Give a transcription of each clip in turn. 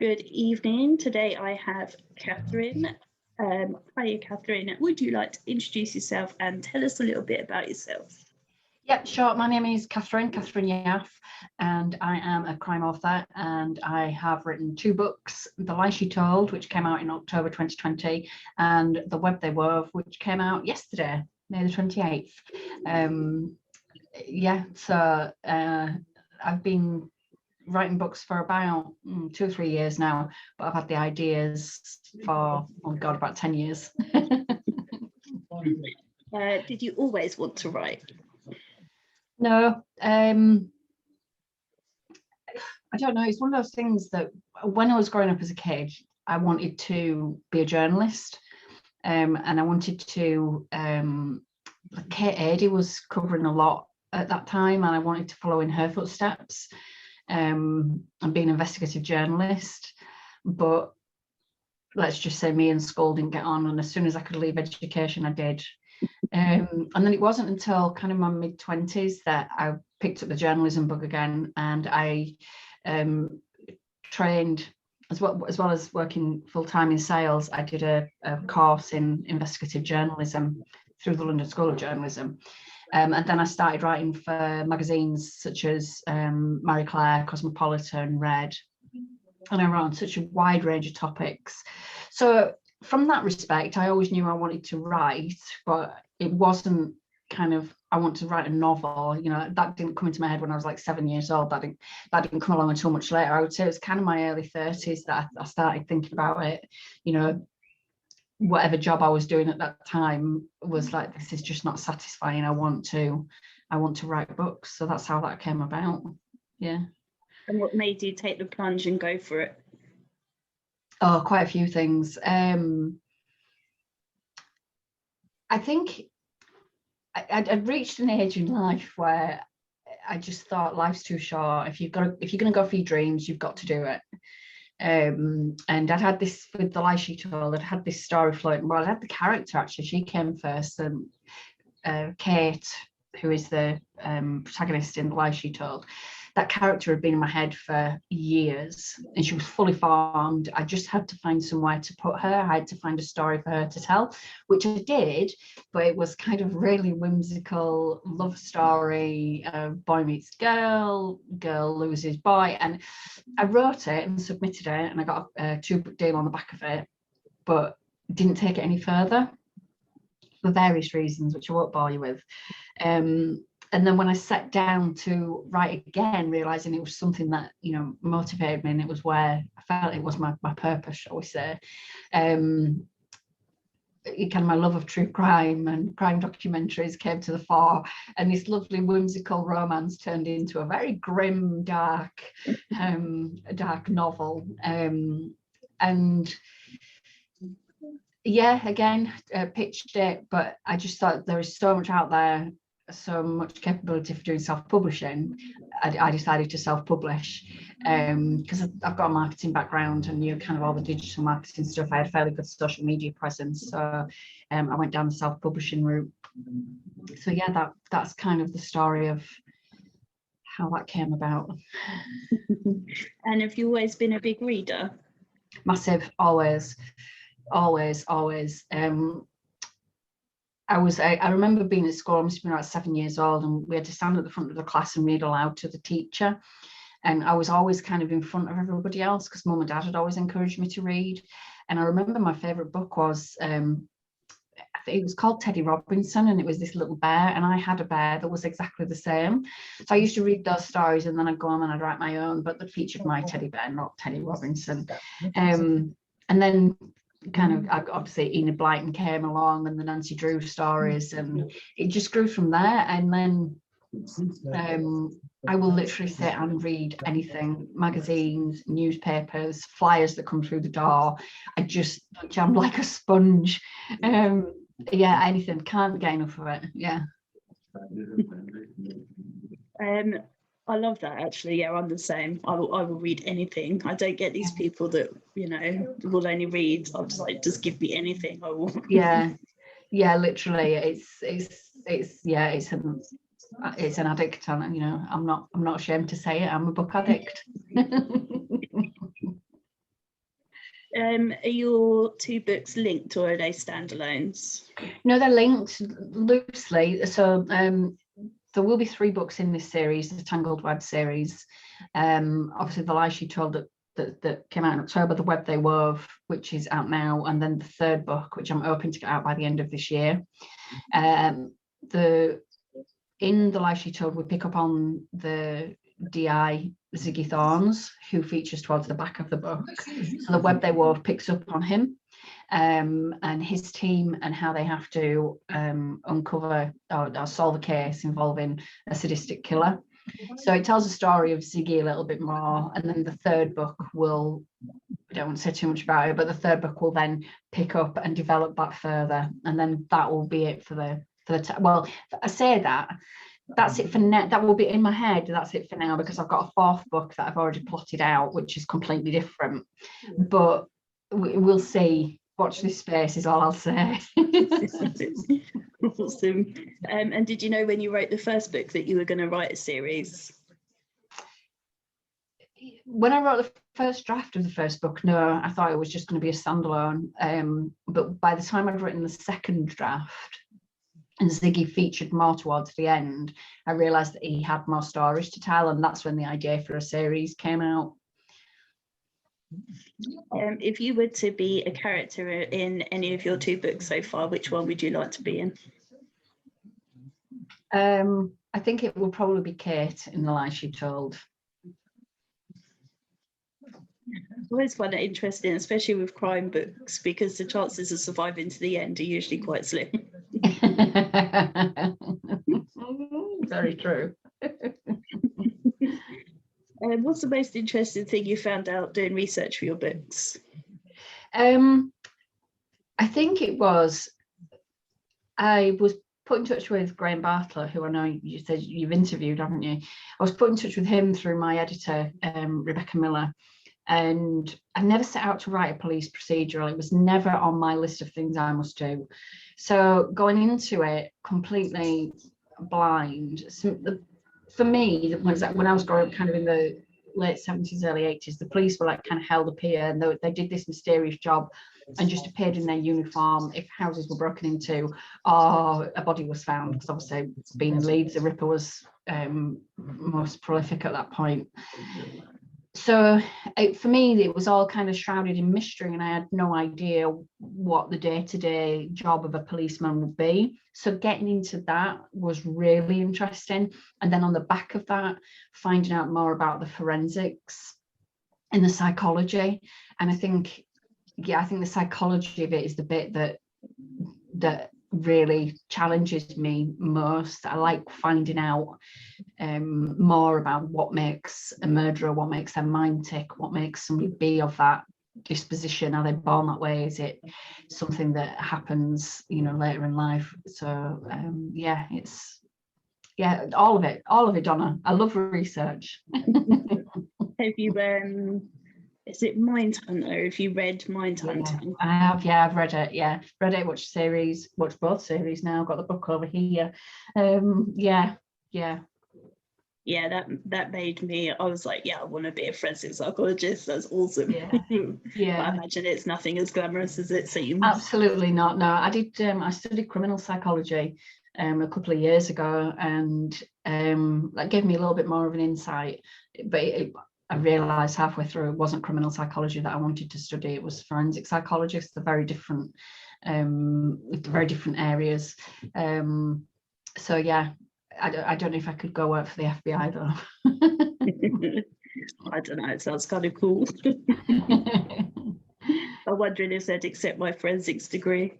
Good evening. Today I have Catherine. Hi, Catherine. Would you like to introduce yourself and tell us a little bit about yourself? Yep, sure. My name is Catherine Yaffe, and I am a crime author, and I have written two books, The Lie She Told, which came out in October 2020, and The Web They Wove, which came out yesterday, May the 28th. I've been writing books for about 2 or 3 years now, but I've had the ideas for, about 10 years. Did you always want to write? No, I don't know. It's one of those things that when I was growing up as a kid, I wanted to be a journalist, and I wanted to. Kate Adie was covering a lot at that time, and I wanted to follow in her footsteps, and be an investigative journalist. But let's just say me and school didn't get on, and as soon as I could leave education, I did. And then it wasn't until kind of my mid-20s that I picked up the journalism bug again, and I trained as well as working full-time in sales. I did a course in investigative journalism through the London School of Journalism, and then I started writing for magazines such as Marie Claire, Cosmopolitan, Red, and I wrote on such a wide range of topics. So from that respect, I always knew I wanted to write, but it wasn't kind of, I want to write a novel, that didn't come into my head when I was like 7 years old. That didn't come along until much later. I would say it was kind of my early 30s that I started thinking about it. Whatever job I was doing at that time was like, this is just not satisfying. I want to write books. So that's how that came about. Yeah. And what made you take the plunge and go for it? Oh, quite a few things. I think I'd reached an age in life where I just thought life's too short. If you're going to go for your dreams, you've got to do it. And I'd had this with The Lie She Told. I'd had this story floating. Well, I had the character actually. She came first, and Kate, who is the protagonist in The Lie She Told, that character had been in my head for years, and she was fully formed. I just had to find somewhere to put her. I had to find a story for her to tell, which I did, but it was kind of really whimsical love story, boy meets girl, girl loses boy. And I wrote it and submitted it, and I got a 2-book deal on the back of it, but didn't take it any further for various reasons, which I won't bore you with. And then when I sat down to write again, realizing it was something that, motivated me, and it was where I felt it was my purpose, shall we say. Kind of my love of true crime and crime documentaries came to the fore, and this lovely whimsical romance turned into a very grim, dark novel. And yeah, again, pitched it, but I just thought there is so much out there, so much capability for doing self-publishing. I decided to self-publish because I've got a marketing background and knew kind of all the digital marketing stuff. I had a fairly good social media presence, so I went down the self-publishing route. So yeah, that's kind of the story of how that came about. And have you always been a big reader? Massive, always. I remember being at school. I must have been about 7 years old, and we had to stand at the front of the class and read aloud to the teacher. And I was always kind of in front of everybody else because mum and dad had always encouraged me to read. And I remember my favourite book was, I think it was called Teddy Robinson, and it was this little bear, and I had a bear that was exactly the same. So I used to read those stories, and then I'd go on and I'd write my own, but that featured my teddy bear, not Teddy Robinson. And then kind of obviously Enid Blyton came along, and the Nancy Drew stories, and it just grew from there. And then I will literally sit and read anything, magazines, newspapers, flyers that come through the door. I just jam like a sponge. Yeah, anything, can't get enough of it. Yeah. I love that, actually. Yeah, I'm the same. I will read anything. I don't get these people that, will only read. I'm just like, just give me anything. I will. Yeah, literally. It's an addict, and I'm not ashamed to say it. I'm a book addict. Are your two books linked or are they standalones? No, they're linked loosely. So there will be 3 books in this series, the Tangled Web series. Obviously, The Lie She Told that came out in October, The Web They Wove, which is out now, and then the 3rd book, which I'm hoping to get out by the end of this year. In The Lie She Told, we pick up on the DI Ziggy Thorns, who features towards the back of the book. So The Web They Wove picks up on him and his team, and how they have to uncover or solve a case involving a sadistic killer. So it tells the story of Ziggy a little bit more, and then the 3rd book will, I don't want to say too much about it, but the 3rd book will then pick up and develop that further, and then that will be it for the well, I say that's it for now. That will be in my head. That's it for now, because I've got a 4th book that I've already plotted out, which is completely different. But we'll see. Watch this space is all I'll say. Awesome. And did you know when you wrote the first book that you were going to write a series? When I wrote the first draft of the first book, no, I thought it was just going to be a standalone. But by the time I'd written the 2nd draft, and Ziggy featured more towards the end, I realised that he had more stories to tell, and that's when the idea for a series came out. If you were to be a character in any of your 2 books so far, which one would you like to be in? I think it will probably be Kate in The Lie She Told. I always find it interesting, especially with crime books, because the chances of surviving to the end are usually quite slim. Very true. What's the most interesting thing you found out doing research for your books? I think it was, I was put in touch with Graham Bartler, who I know you said you've interviewed, haven't you? I was put in touch with him through my editor, Rebecca Miller, and I never set out to write a police procedural. It was never on my list of things I must do. So going into it completely blind, for me, when I was growing up kind of in the late 70s, early 80s, the police were like kind of held up here, and they did this mysterious job and just appeared in their uniform if houses were broken into or a body was found, because obviously being in Leeds, the Ripper was most prolific at that point. So for me, it was all kind of shrouded in mystery, and I had no idea what the day-to-day job of a policeman would be. So getting into that was really interesting. And then on the back of that, finding out more about the forensics and the psychology. And I think the psychology of it is the bit that really challenges me most. I like finding out more about what makes a murderer, what makes their mind tick, what makes somebody be of that disposition. Are they born that way? Is it something that happens, later in life? So all of it, Donna. I love research. Have you is it Mindhunter? Have you read Mindhunter? Yeah, I have. Yeah, I've read it. Yeah, read it. Watched both series now. Got the book over here. Yeah. That made me. I was like, I want to be a forensic psychologist. That's awesome. Yeah. But I imagine it's nothing as glamorous as it seems. Absolutely not. No, I did. I studied criminal psychology a couple of years ago, and that gave me a little bit more of an insight. But I realised halfway through it wasn't criminal psychology that I wanted to study. It was forensic psychology. They're very different areas. So yeah, I don't know if I could go work for the FBI though. I don't know. It sounds kind of cool. I'm wondering if they'd accept my forensics degree.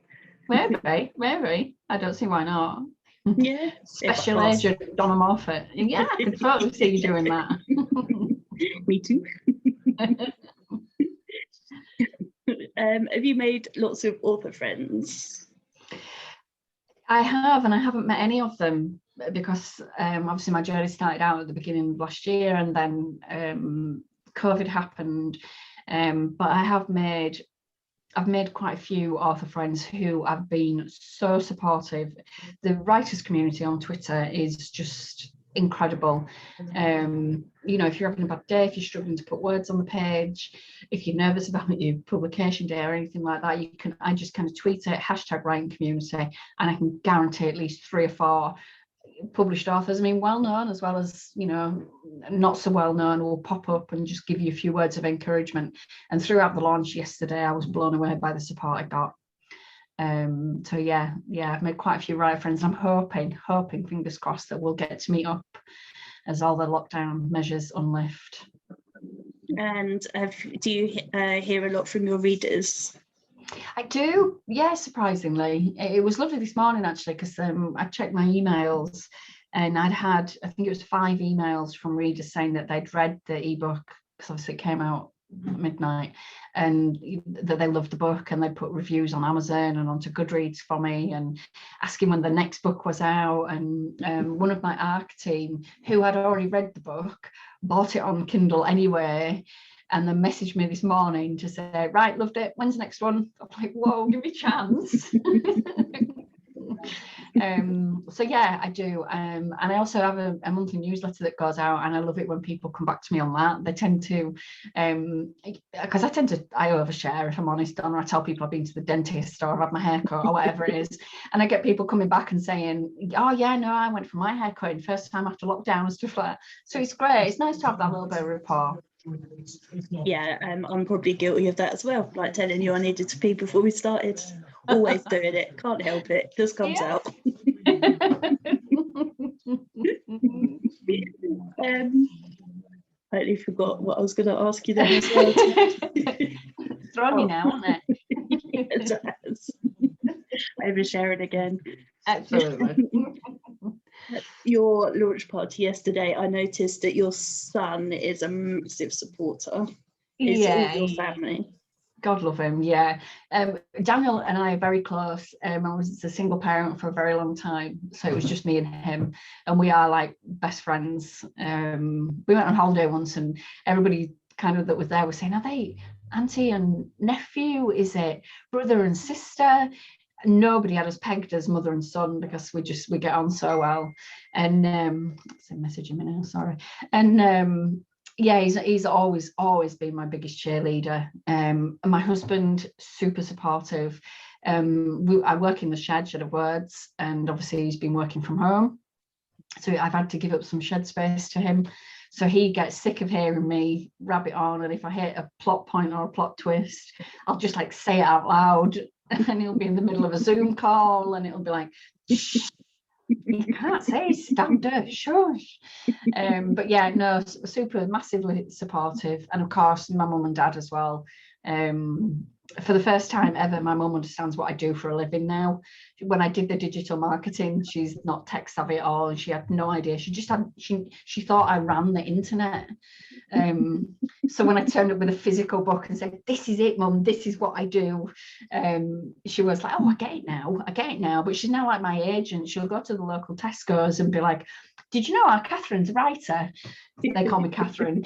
Maybe. I don't see why not. Yeah. Special agent Donna Moffat. Yeah, I could totally see you doing that. Me too. Have you made lots of author friends? I have, and I haven't met any of them because obviously my journey started out at the beginning of last year, and then COVID happened. But I've made quite a few author friends who have been so supportive. The writers community on Twitter is just incredible. You know, if you're having a bad day, if you're struggling to put words on the page, if you're nervous about your publication day or anything like that, I just kind of tweet it, #writing community, and I can guarantee at least 3 or 4 published authors, I mean, well known as well as, you know, not so well known, will pop up and just give you a few words of encouragement. And throughout the launch yesterday, I was blown away by the support I got. So yeah, I've made quite a few writer friends. I'm hoping, fingers crossed, that we'll get to meet up as all the lockdown measures unlift. And do you hear a lot from your readers? I do, yeah, surprisingly. It was lovely this morning, actually, because I checked my emails and I'd had, I think it was 5 emails from readers saying that they'd read the ebook, because obviously it came out at midnight, and that they loved the book, and they put reviews on Amazon and onto Goodreads for me, and asking when the next book was out. And one of my ARC team, who had already read the book, bought it on Kindle anyway, and then messaged me this morning to say, right, loved it, when's the next one? I'm like, whoa, give me a chance. So yeah, I do. And I also have a monthly newsletter that goes out, and I love it when people come back to me on that. They tend to, because I overshare, if I'm honest, or I tell people I've been to the dentist or I've had my haircut or whatever it is, and I get people coming back and saying, oh yeah, no, I went for my haircut first time after lockdown and stuff like that. So it's great. It's nice to have that little bit of rapport. Yeah, I'm probably guilty of that as well, like telling you I needed to pee before we started. Always doing it, can't help it, just comes out. I totally forgot what I was going to ask you then as well. It's thrown you now, hasn't it? It has. Oversharing again. Absolutely. Your launch party yesterday, I noticed that your son is a massive supporter. Is all your family? God love him, yeah. Daniel and I are very close. I was a single parent for a very long time, so it was just me and him, and we are like best friends. We went on holiday once, and everybody kind of that was there was saying, are they auntie and nephew? Is it brother and sister? Nobody had us pegged as mother and son, because we get on so well. And it's a message in me now, sorry. And yeah, he's always been my biggest cheerleader. My husband, super supportive. I work in the shed of words, and obviously he's been working from home, so I've had to give up some shed space to him. So he gets sick of hearing me rabbit on, and if I hit a plot point or a plot twist, I'll just like say it out loud, and he'll be in the middle of a Zoom call, and it'll be like, shh, you can't say standard, shush. But yeah, no, super massively supportive, and of course my mum and dad as well. For the first time ever, my mum understands what I do for a living now. When I did the digital marketing, she's not tech savvy at all, and she had no idea. She thought I ran the internet. So when I turned up with a physical book and said, this is it, mum, this is what I do, she was like, oh, I get it now. But she's now like my age, and she'll go to the local Tesco's and be like, did you know our Catherine's a writer? They call me Catherine.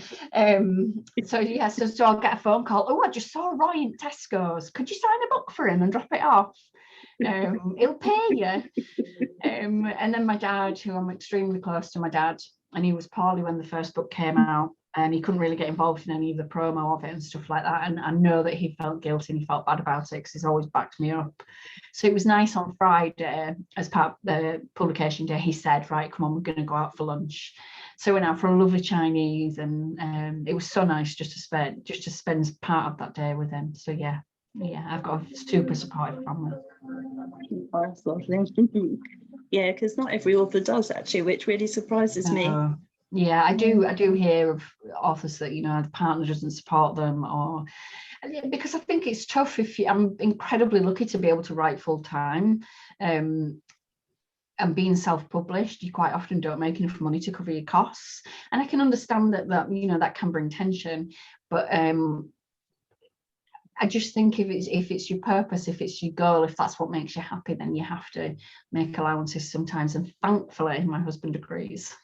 So yeah, so I'll get a phone call. Oh, I just saw Roy in Tesco's. Could you sign a book for him and drop it off? He'll pay you. And then my dad, who I'm extremely close to my dad, and he was poorly when the first book came out, and he couldn't really get involved in any of the promo of it and stuff like that. And I know that he felt guilty and he felt bad about it, because he's always backed me up. So it was nice on Friday, as part of the publication day, he said, right, come on, we're going to go out for lunch. So we went out for a lovely Chinese, and it was so nice just to spend part of that day with him. So yeah, I've got a super supportive family. That's lovely. Yeah, because not every author does, actually, which really surprises me. Yeah, I do hear of authors that, you know, the partner doesn't support them, or because I think it's tough. I'm incredibly lucky to be able to write full time, and being self-published, you quite often don't make enough money to cover your costs, and I can understand that you know, that can bring tension, but I just think if it's your purpose, if it's your goal, if that's what makes you happy, then you have to make allowances sometimes, and thankfully my husband agrees.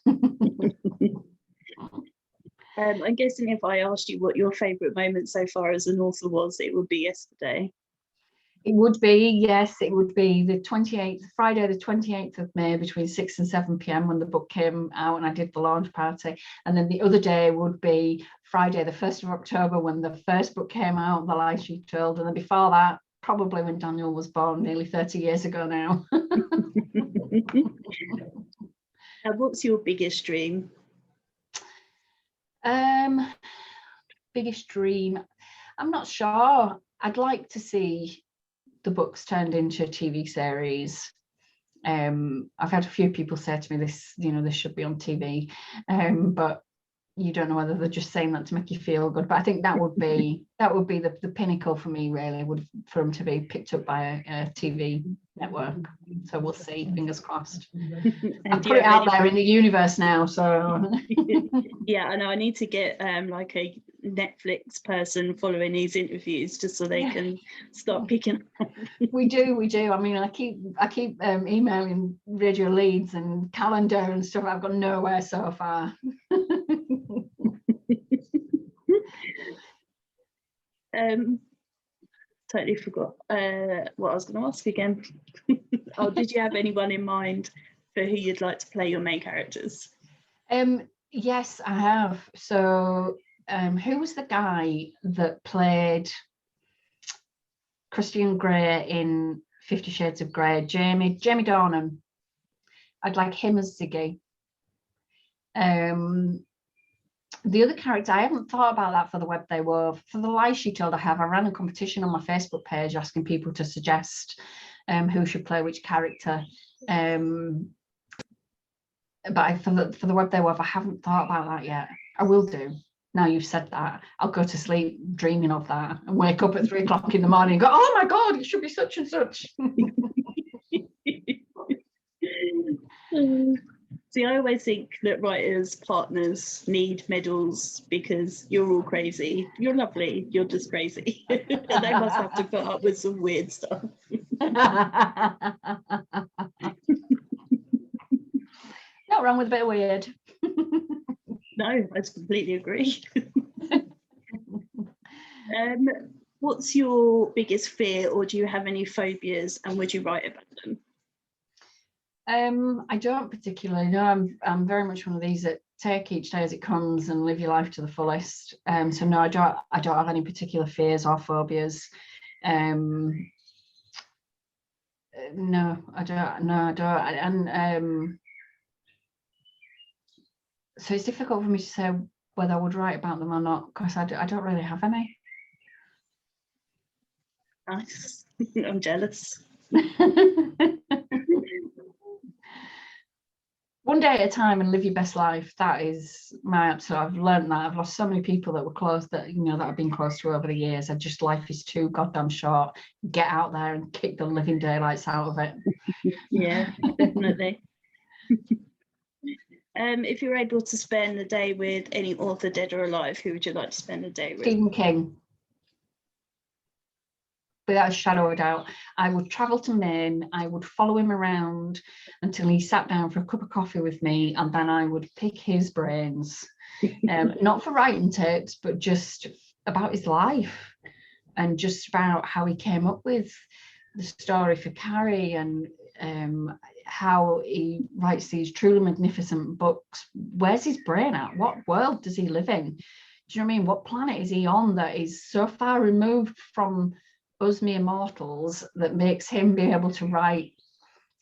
I'm guessing if I asked you what your favourite moment so far as an author was, it would be yesterday. It would be, yes, it would be the 28th, Friday, the 28th of May between 6 and 7 p.m. when the book came out and I did the launch party. And then the other day would be Friday, the 1st of October when the first book came out, The Lie She Told. And then before that, probably when Daniel was born, nearly 30 years ago now. What's your biggest dream? Biggest dream, I'm not sure. I'd like to see the books turned into a TV series. I've had a few people say to me this, this should be on TV, but you don't know whether they're just saying that to make you feel good. But I think that would be the pinnacle for me, really, for them to be picked up by a TV network. So we'll see, fingers crossed. I've put it out there in the universe now, so yeah, I know I need to get like a Netflix person following these interviews just so they can start picking up. we do. I mean, I keep emailing Radio Leeds and Calendar and stuff. I've got nowhere so far. Totally forgot what I was going to ask again. Oh, did you have anyone in mind for who you'd like to play your main characters? Yes, I have. So who was the guy that played Christian Grey in 50 Shades of Grey? Jamie Dornan. I'd like him as Ziggy. The other character, I haven't thought about that for The Web They Wove. For The Lie She Told, I ran a competition on my Facebook page asking people to suggest who should play which character. But for the Web They Wove, I haven't thought about that yet. I will do. Now you've said that, I'll go to sleep dreaming of that and wake up at 3 o'clock in the morning and go, oh my God, it should be such and such. See, I always think that writers' partners need medals because you're all crazy. You're lovely. You're just crazy. And they must have to put up with some weird stuff. Not wrong with a bit of weird. No, I completely agree. What's your biggest fear, or do you have any phobias, and would you write about them? I don't particularly know. I'm very much one of these that take each day as it comes and live your life to the fullest. So no, I don't have any particular fears or phobias. No, I don't. And so it's difficult for me to say whether I would write about them or not, because I don't really have any. Nice. I'm jealous. One day at a time and live your best life. That is my absolute. I've learned that. I've lost so many people that were close, that that I've been close to over the years. Life is too goddamn short. Get out there and kick the living daylights out of it. Yeah, definitely. If you're able to spend the day with any author, dead or alive, who would you like to spend the day with? Stephen King. Without a shadow of a doubt. I would travel to Maine. I would follow him around until he sat down for a cup of coffee with me, and then I would pick his brains, not for writing tips, but just about his life and just about how he came up with the story for Carrie, and how he writes these truly magnificent books. Where's his brain at? What world does he live in? Do you know what I mean? What planet is he on that is so far removed from us mere mortals that makes him be able to write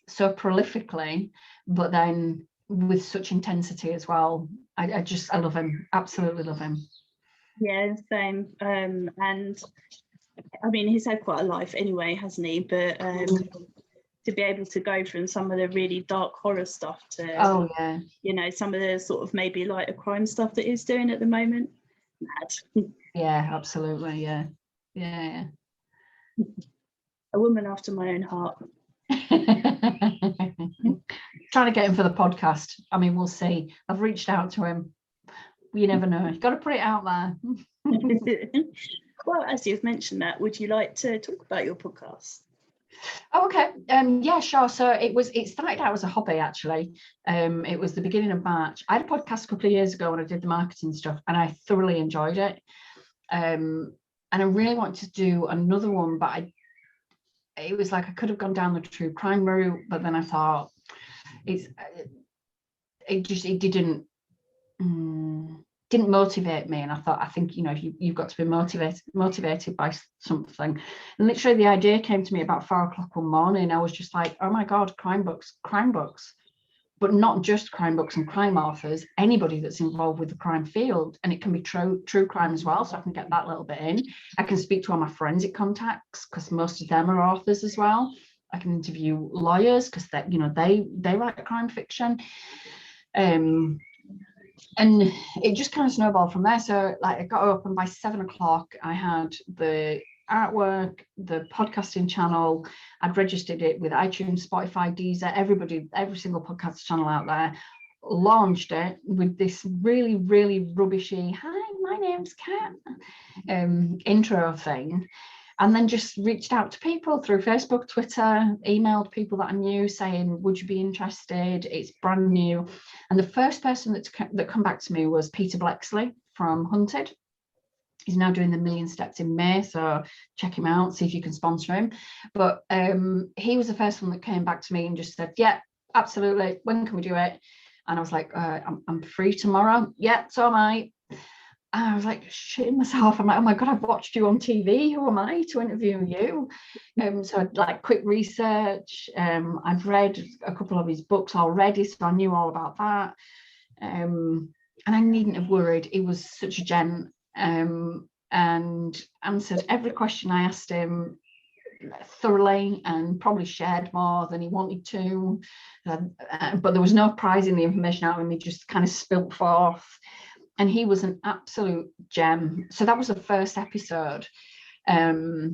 so prolifically, but then with such intensity as well? I love him. Absolutely love him. Yeah, same. And I mean, he's had quite a life anyway, hasn't he? But to be able to go from some of the really dark horror stuff to some of the sort of maybe lighter crime stuff that he's doing at the moment, mad. Yeah, absolutely. Yeah. A woman after my own heart. Trying to get him for the podcast. I mean, we'll see. I've reached out to him. You never know. You've got to put it out there. Well, as you've mentioned that, would you like to talk about your podcast? Oh, okay. Yeah, sure. So it started out as a hobby, actually. It was the beginning of March. I had a podcast a couple of years ago when I did the marketing stuff, and I thoroughly enjoyed it. And I really wanted to do another one, but it was like I could have gone down the true crime route, but then I thought it didn't motivate me, and I think you know, you've got to be motivated by something. And literally the idea came to me about 4 o'clock one morning. I was just like, oh my god, crime books, but not just crime books and crime authors, anybody that's involved with the crime field. And it can be true crime as well, so I can get that little bit in. I can speak to all my forensic contacts because most of them are authors as well. I can interview lawyers because they write crime fiction. And it just kind of snowballed from there. So like I got up, and by 7 o'clock I had the artwork, the podcasting channel. I'd registered it with iTunes, Spotify, Deezer, every single podcast channel out there. Launched it with this really, really rubbishy "Hi, my name's Kat" intro thing. And then just reached out to people through Facebook, Twitter, emailed people that I knew saying, would you be interested? It's brand new. And the first person that come back to me was Peter Blexley from Hunted. He's now doing the Million Steps in May, so check him out, see if you can sponsor him. But he was the first one that came back to me and just said, yeah, absolutely, when can we do it? And I was like, I'm free tomorrow. Yeah, so am I. And I was like shitting myself. I'm like, oh my god, I've watched you on TV. Who am I to interview you? So I'd like quick research. I've read a couple of his books already, so I knew all about that. And I needn't have worried. He was such a gent, and answered every question I asked him thoroughly, and probably shared more than he wanted to. But there was no prizing the information out of him. He just kind of spilt forth. And he was an absolute gem. So that was the first episode. But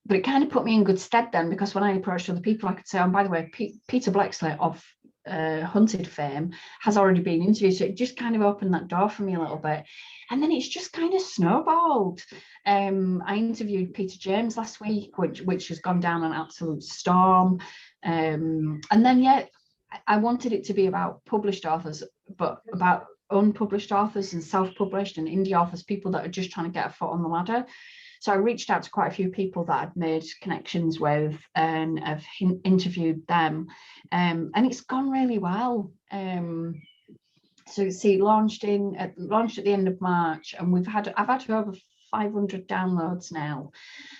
it kind of put me in good stead then, because when I approached other people, I could say, oh, by the way, Peter Blexley of Hunted fame has already been interviewed. So it just kind of opened that door for me a little bit. And then it's just kind of snowballed. I interviewed Peter James last week, which has gone down an absolute storm. And then, yeah, I wanted it to be about published authors, but about unpublished authors and self-published and indie authors, people that are just trying to get a foot on the ladder. So I reached out to quite a few people that I'd made connections with and have interviewed them, and it's gone really well. So see, launched at the end of March, and I've had over 500 downloads now,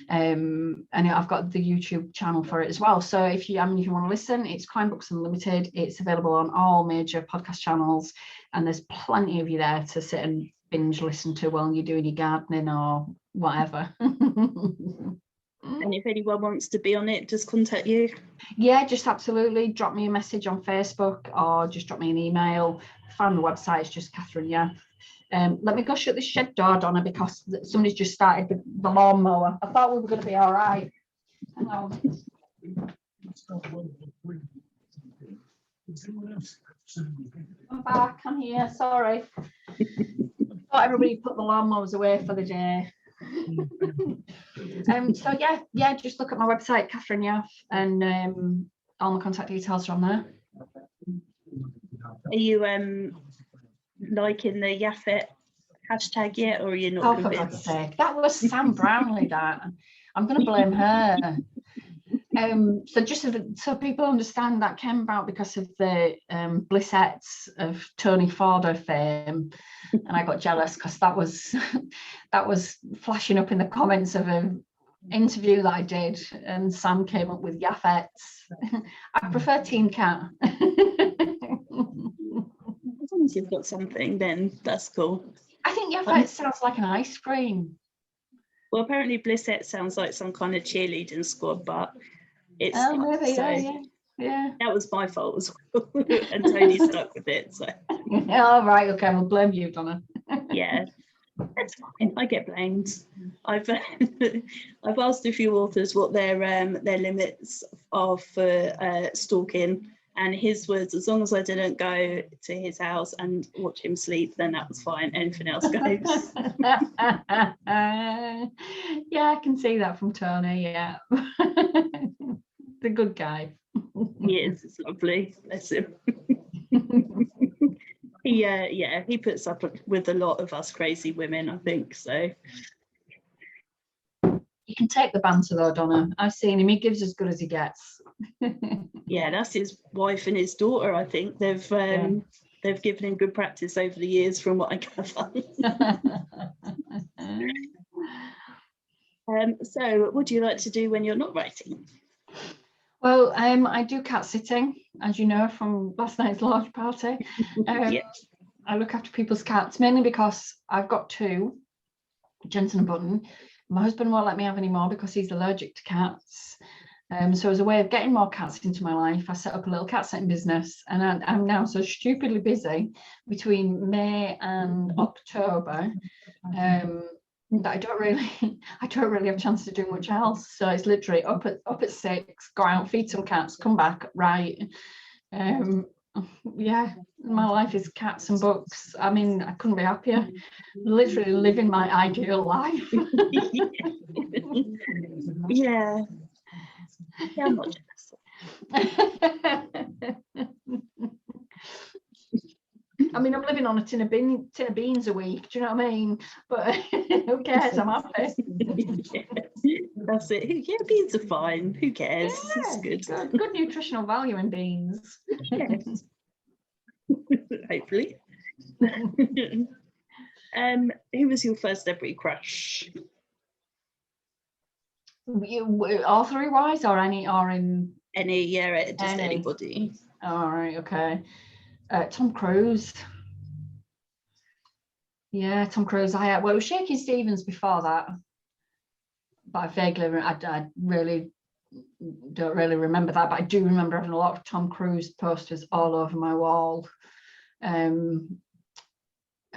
and I've got the YouTube channel for it as well. So if you want to listen, it's Crime Books Unlimited. It's available on all major podcast channels, and there's plenty of you there to sit and binge listen to while you're doing your gardening or whatever. And if anyone wants to be on it, just contact you. Yeah, just absolutely drop me a message on Facebook or just drop me an email. Find the website, it's just Catherine Yaffe. Let me go shut this shed door, Donna, because somebody's just started the lawnmower. I thought we were going to be all right. Hang on. I'm back, I'm here, sorry. Thought everybody put the lawnmowers away for the day. So yeah, just look at my website, Catherine Yaffe, and all my contact details are on there. Are you liking the Yaffe hashtag yet, or are you not? Oh, for God's sake, that was Sam Brownlee. That I'm going to blame her. So just so people understand, that came about because of the Blissettes of Tony Forder fame, and I got jealous because that was flashing up in the comments of an interview that I did, and Sam came up with Yaffettes. I prefer Team Cat. As long as you've got something, then that's cool. I think Yaffette sounds like an ice cream. Well, apparently Blissett sounds like some kind of cheerleading squad, but it's maybe, so yeah. That was my fault as well, and Tony stuck with it. So all right, okay, we'll blame you, Donna. Yeah, that's fine. I get blamed. I've asked a few authors what their limits are for stalking, and his was, as long as I didn't go to his house and watch him sleep, then that was fine. Anything else goes. Yeah, I can see that from Tony. Yeah. The good guy. He is. It's lovely. Bless him. He puts up with a lot of us crazy women, I think. So you can take the banter though, Donna. I've seen him. He gives as good as he gets. Yeah, that's his wife and his daughter. I think they've given him good practice over the years, from what I gather. So, what do you like to do when you're not writing? Well, I do cat sitting, as you know from last night's large party. Yeah. I look after people's cats, mainly because I've got 2, Jensen and Button. My husband won't let me have any more because he's allergic to cats. So as a way of getting more cats into my life, I set up a little cat sitting business, and I'm now so stupidly busy between May and October that I don't really have a chance to do much else. So it's literally up at 6, go out, feed some cats, come back, write. Yeah, my life is cats and books. I mean, I couldn't be happier. Literally living my ideal life. Yeah. Yeah, I'm not jealous. I mean, I'm living on a tin of beans a week. Do you know what I mean? But who cares? I'm happy. Yeah, that's it. Yeah, beans are fine. Who cares? Yeah, It's good. Good nutritional value in beans. Yes. Hopefully. Who was your first celebrity crush? Author-wise or in Any, yeah, just anybody. All right, okay. Tom Cruise. Yeah, Tom Cruise. Well, it was Shakin' Stevens before that, but I really don't really remember that, but I do remember having a lot of Tom Cruise posters all over my wall.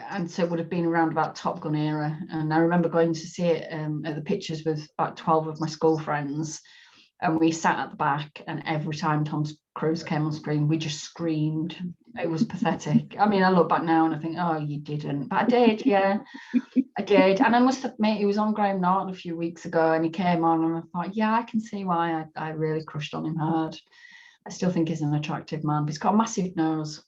And so it would have been around about Top Gun era, and I remember going to see it at the pictures with about 12 of my school friends, and we sat at the back, and every time Tom Cruise came on screen we just screamed. It was pathetic. I mean, I look back now and I think, oh, you didn't, but I did. Yeah, I did. And I must admit, he was on Graham Norton a few weeks ago, and he came on, and I thought, yeah, I can see why I really crushed on him hard. I still think he's an attractive man, but he's got a massive nose.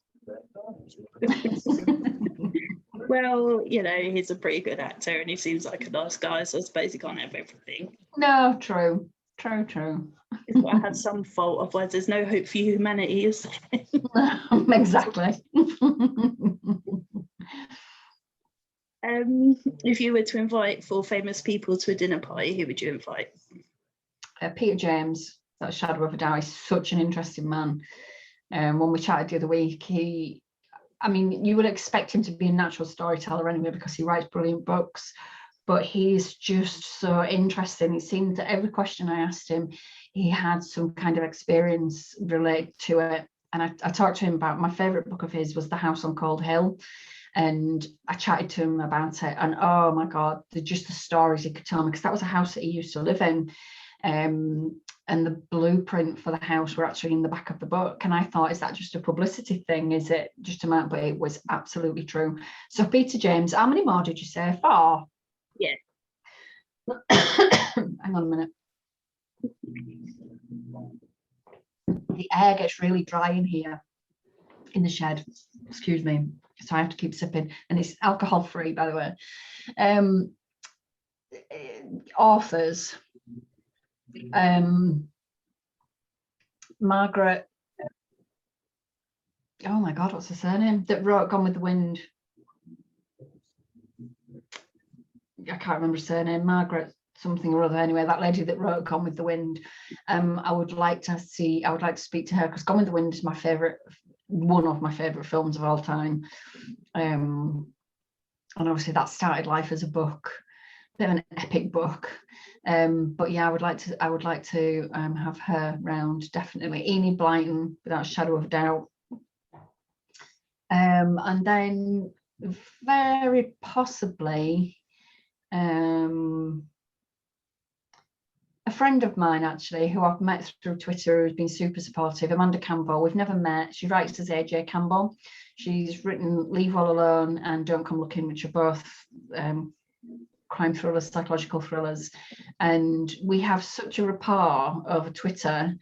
Well, you know, he's a pretty good actor and he seems like a nice guy, so I suppose he can't have everything. No, true. If I had some fault, otherwise there's no hope for humanity, is there? Exactly. If you were to invite 4 famous people to a dinner party, who would you invite? Peter James, that shadow of a doubt. He's such an interesting man. When we chatted the other week, I mean, you would expect him to be a natural storyteller anyway, because he writes brilliant books, but he's just so interesting. It seemed that every question I asked him, he had some kind of experience related to it. And I talked to him about, my favourite book of his was The House on Cold Hill. And I chatted to him about it, and oh my God, just the stories he could tell me, because that was a house that he used to live in. And the blueprint for the house were actually in the back of the book. And I thought, is that just a publicity thing? Is it just a map? But it was absolutely true. So Peter James, how many more did you say? 4? Yeah. Hang on a minute. The air gets really dry in here in the shed. Excuse me. So I have to keep sipping. And it's alcohol free, by the way. Authors. Margaret, oh my God, what's her surname, that wrote Gone with the Wind? I can't remember her surname. Margaret something or other. Anyway, that lady that wrote Gone with the Wind. I would like to speak to her, because Gone with the Wind is one of my favorite films of all time. And obviously that started life as a book, bit of an epic book. But yeah, I would like to have her round, definitely. Enid Blyton, without a shadow of a doubt. And then very possibly a friend of mine, actually, who I've met through Twitter, who's been super supportive, Amanda Campbell. We've never met. She writes as AJ Campbell. She's written Leave All Alone and Don't Come Looking, which are both crime thrillers, psychological thrillers, and we have such a rapport over Twitter.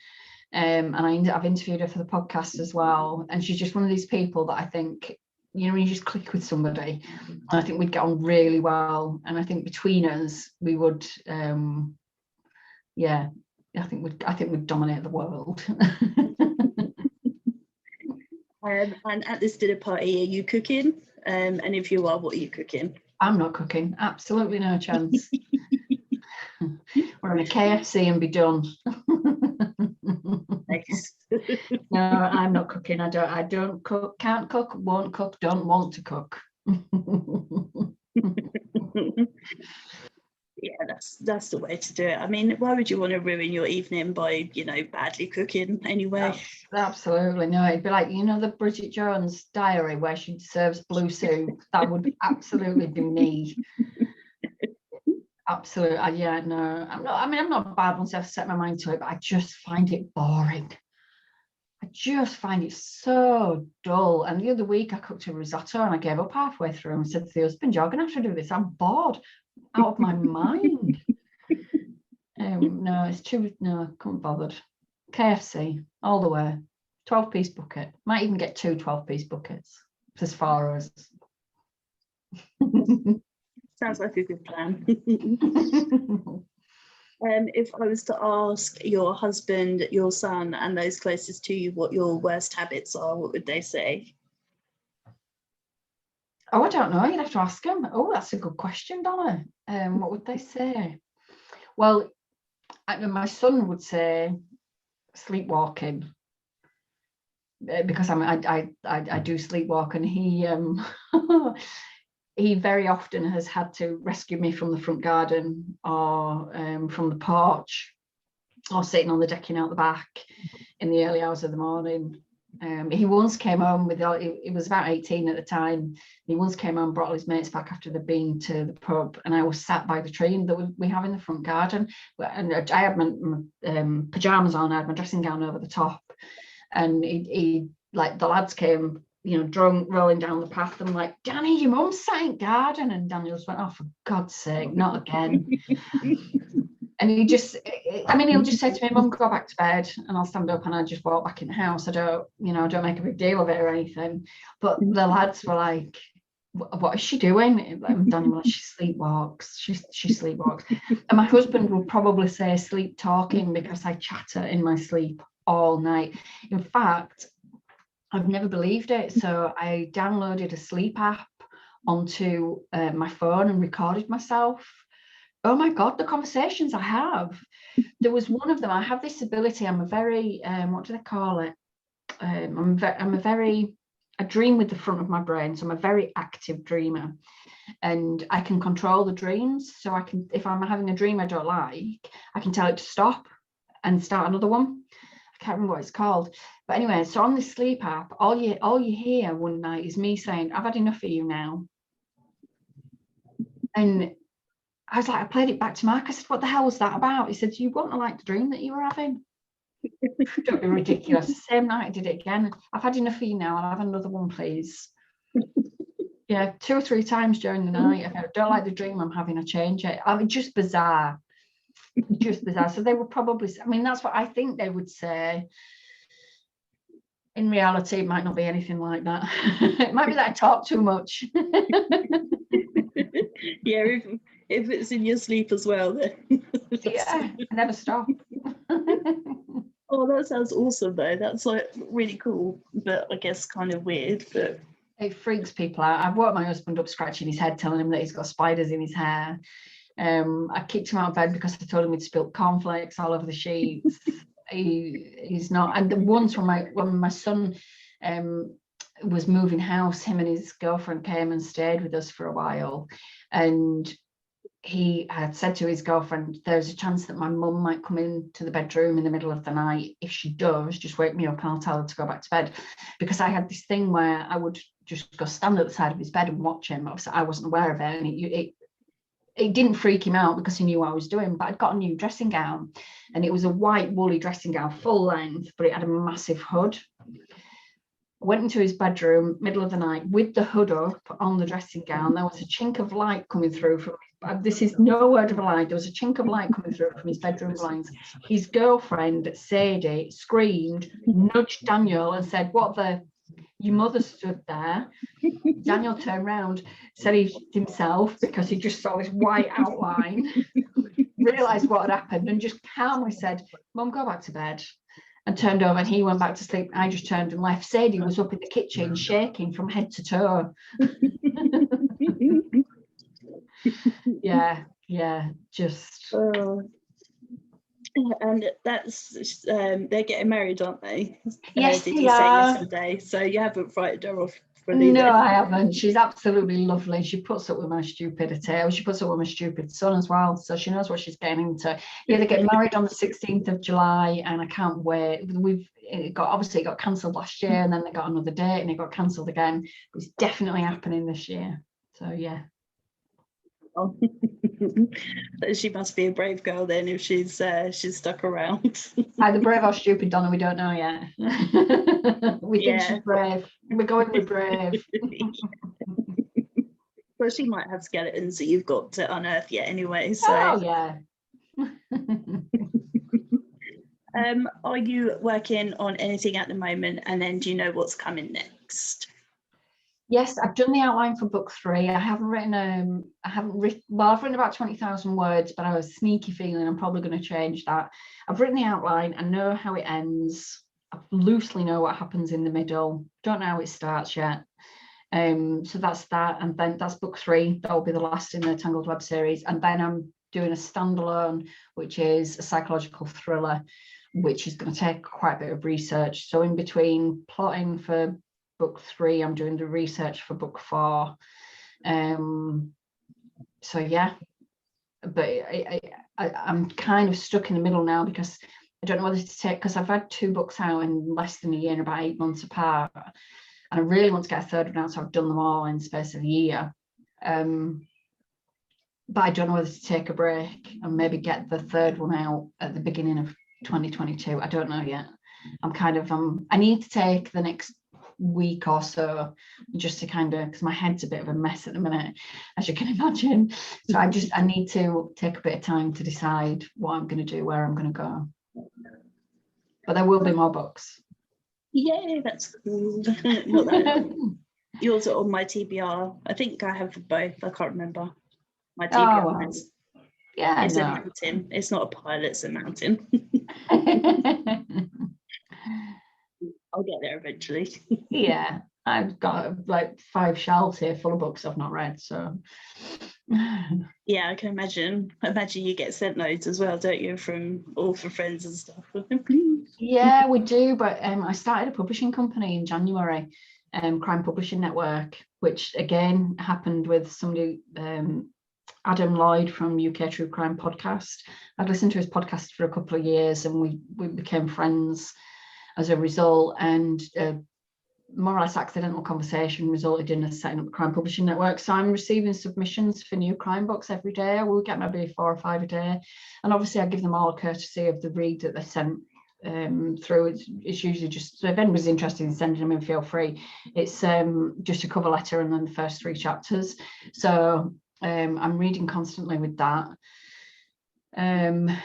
And I've interviewed her for the podcast as well, and she's just one of these people that I think, you know, when you just click with somebody, and I think we'd get on really well. And I think between us we would yeah, I think we'd dominate the world. And at this dinner party, are you cooking? And if you are, what are you cooking? I'm not cooking. Absolutely no chance. We're on a KFC and be done. Nice. No, I'm not cooking. I don't cook, can't cook, won't cook, don't want to cook. Yeah, that's the way to do it. I mean, why would you want to ruin your evening by, badly cooking anyway? Absolutely no. It'd be like, the Bridget Jones Diary where she serves blue soup. That would absolutely be me. Absolutely. Yeah, no. I'm not bad once I've set my mind to it, but I just find it boring. I just find it so dull. And the other week I cooked a risotto and I gave up halfway through and said to the husband, "You're gonna have to do this. I'm bored out of my mind." No, can't be bothered. KFC all the way. 12-piece bucket. Might even get 2 12-piece buckets as far as. Sounds like a good plan. If I was to ask your husband, your son, and those closest to you what your worst habits are, what would they say? Oh, I don't know. You'd have to ask them. Oh, that's a good question, Donna. What would they say? Well, my son would say sleepwalking, because I do sleepwalk, and he he very often has had to rescue me from the front garden or from the porch or sitting on the decking out the back in the early hours of the morning. He once came home with, he was about 18 at the time. He once came home, brought all his mates back after they'd been to the pub, and I was sat by the tree that we have in the front garden. And I had my pajamas on, I had my dressing gown over the top, and he like the lads came, drunk, rolling down the path. I'm like, "Danny, your mum's sat in garden," and Daniel just went, "Oh, for God's sake, not again." And he'll just say to me, "Mum, go back to bed," and I'll stand up and I just walk back in the house. I don't make a big deal of it or anything. But the lads were like, "What is she doing?" And Daniel, she sleepwalks. She sleepwalks. And my husband will probably say sleep talking, because I chatter in my sleep all night. In fact, I've never believed it. So I downloaded a sleep app onto my phone and recorded myself. Oh my God, the conversations I have. There was one of them. I have this ability. I'm a very, what do they call it? I dream with the front of my brain. So I'm a very active dreamer, and I can control the dreams. So if I'm having a dream I don't like, I can tell it to stop and start another one. I can't remember what it's called. But anyway, so on this sleep app, all you hear one night is me saying, "I've had enough of you now." And I was like, I played it back to Mark. I said, "What the hell was that about?" He said, "You wouldn't have liked the dream that you were having." Don't be ridiculous. The same night I did it again. "I've had enough of you now. I'll have another one, please." Yeah, 2 or 3 times during the night. If I don't like the dream I'm having, I change it. I mean, just bizarre. Just bizarre. So they would probably, that's what I think they would say. In reality, it might not be anything like that. It might be that I talk too much. Yeah, if it's in your sleep as well, then yeah, I never stop. Oh, that sounds awesome though. That's like really cool, but I guess kind of weird. But it freaks people out. I've woke my husband up scratching his head, telling him that he's got spiders in his hair. I kicked him out of bed because I told him he'd spilled cornflakes all over the sheets. He's not. And once when my son was moving house, him and his girlfriend came and stayed with us for a while, and he had said to his girlfriend, "There's a chance that my mum might come into the bedroom in the middle of the night. If she does, just wake me up and I'll tell her to go back to bed." Because I had this thing where I would just go stand at the side of his bed and watch him. Obviously, I wasn't aware of it, and it didn't freak him out because he knew what I was doing. But I'd got a new dressing gown, and it was a white woolly dressing gown, full length, but it had a massive hood. I went into his bedroom, middle of the night, with the hood up on the dressing gown. There was a chink of light coming through from, this is no word of a lie, there was a chink of light coming through from his bedroom blinds. His girlfriend, Sadie, screamed, nudged Daniel and said, "What the, your mother stood there." Daniel turned around, said he himself, because he just saw this white outline. realised what had happened and just calmly said, Mum, go back to bed. And turned over, and he went back to sleep. I just turned and left. Sadie was up in the kitchen shaking from head to toe. yeah, just. And that's they're getting married, aren't they? Yes, did they you say are. yesterday? So you haven't frightened her off. No, then. I haven't. She's absolutely lovely. She puts up with my stupidity. She puts up with my stupid son as well. So she knows what she's getting into. Yeah, they get married on the 16th of July, and I can't wait. It got cancelled last year, and then they got another date, and it got cancelled again. It's definitely happening this year. So yeah. She must be a brave girl then if she's stuck around. Either brave or stupid, Donna, we don't know yet. we think she's brave. We're going with brave. Well, she might have skeletons that you've got to unearth yet anyway. So yeah. Are you working on anything at the moment, and then do you know what's coming next? Yes, I've done the outline for book 3. I've written about 20,000 words, but I have a sneaky feeling I'm probably going to change that. I've written the outline. I know how it ends. I loosely know what happens in the middle. Don't know how it starts yet. So that's that, and then that's book 3. That will be the last in the Tangled web series, and then I'm doing a standalone, which is a psychological thriller, which is going to take quite a bit of research. So in between plotting for book 3, I'm doing the research for book 4. So yeah, but I'm kind of stuck in the middle now, because I don't know whether to take, because I've had 2 books out in less than a year and about 8 months apart, and I really want to get a 3rd one out, so I've done them all in the space of a year. But I don't know whether to take a break and maybe get the 3rd one out at the beginning of 2022. I don't know yet. I need to take the next week or so just to because my head's a bit of a mess at the minute, as you can imagine. So I need to take a bit of time to decide what I'm going to do, where I'm going to go. But there will be more books. Yay, that's cool. Not that yours are on my TBR. I think I have both. I can't remember. My TBR is. Yeah, it's a mountain. It's not a pile, it's a mountain. I'll get there eventually. Yeah, I've got like 5 shelves here full of books I've not read, so. Yeah, I can imagine. I imagine you get sent loads as well, don't you, from friends and stuff. Yeah, we do, but I started a publishing company in January, Crime Publishing Network, which again happened with somebody, Adam Lloyd from UK True Crime Podcast. I'd listened to his podcast for a couple of years, and we became friends as a result, and more or less accidental conversation resulted in us setting up a crime publishing network. So I'm receiving submissions for new crime books every day. We'll get maybe 4 or 5 a day, and obviously I give them all a courtesy of the read that they sent through. It's usually just, so if anybody's interested in sending them in, feel free. It's just a cover letter and then the first 3 chapters. So I'm reading constantly with that, and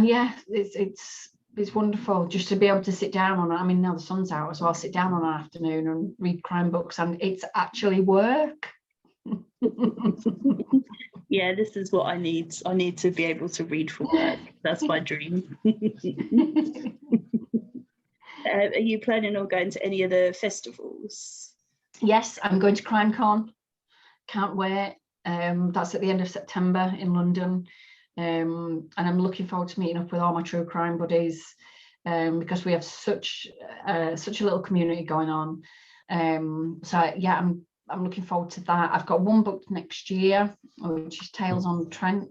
yeah, it's wonderful just to be able to sit down on, I mean, now the sun's out as well, sit down on an afternoon and read crime books, and it's actually work. Yeah, this is what I need. I need to be able to read for work. That's my dream. Are you planning on going to any of the festivals? Yes, I'm going to CrimeCon. Can't wait. That's at the end of September in London. And I'm looking forward to meeting up with all my true crime buddies, because we have such a little community going on. So yeah, I'm looking forward to that. I've got one booked next year, which is Tales on Trent,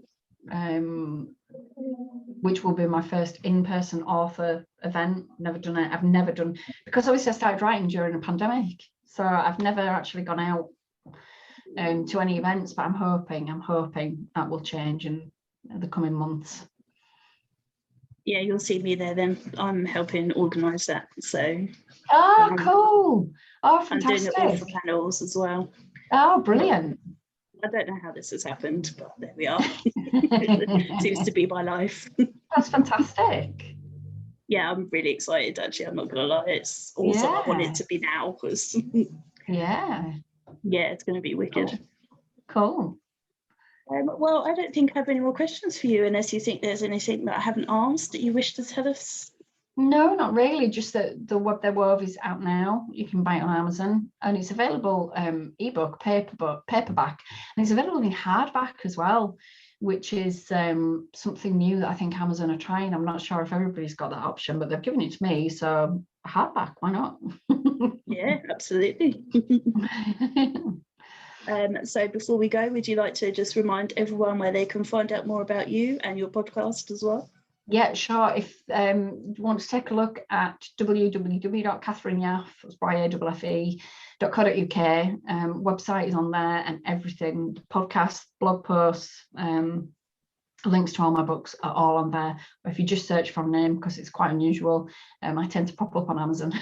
which will be my first in-person author event. Never done it. I've never done, because obviously I started writing during a pandemic, so I've never actually gone out to any events. But I'm hoping that will change in the coming months. Yeah, you'll see me there then. I'm helping organise that. So. Oh, cool. Oh, fantastic. I'm doing the author panels as well. Oh, brilliant. I don't know how this has happened, but there we are. Seems to be my life. That's fantastic. Yeah, I'm really excited, actually. I'm not going to lie. It's awesome. I want it to be now. Yeah. Yeah, it's going to be wicked. Cool. Well, I don't think I have any more questions for you, unless you think there's anything that I haven't asked that you wish to tell us. No, not really. Just that the Web Their Wove is out now. You can buy it on Amazon, and it's available ebook, paperback, and it's available in hardback as well, which is something new that I think Amazon are trying. I'm not sure if everybody's got that option, but they've given it to me, so hardback, why not? Yeah, absolutely. So before we go, would you like to just remind everyone where they can find out more about you and your podcast as well? Yeah, sure. If you want to take a look at www.catherineyaffe.co.uk, website is on there, and everything, podcasts, blog posts, links to all my books are all on there. Or if you just search for a name, because it's quite unusual, I tend to pop up on Amazon.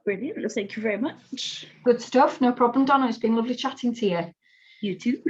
Brilliant. Thank you very much. Good stuff. No problem, Donna. It's been lovely chatting to you. You too.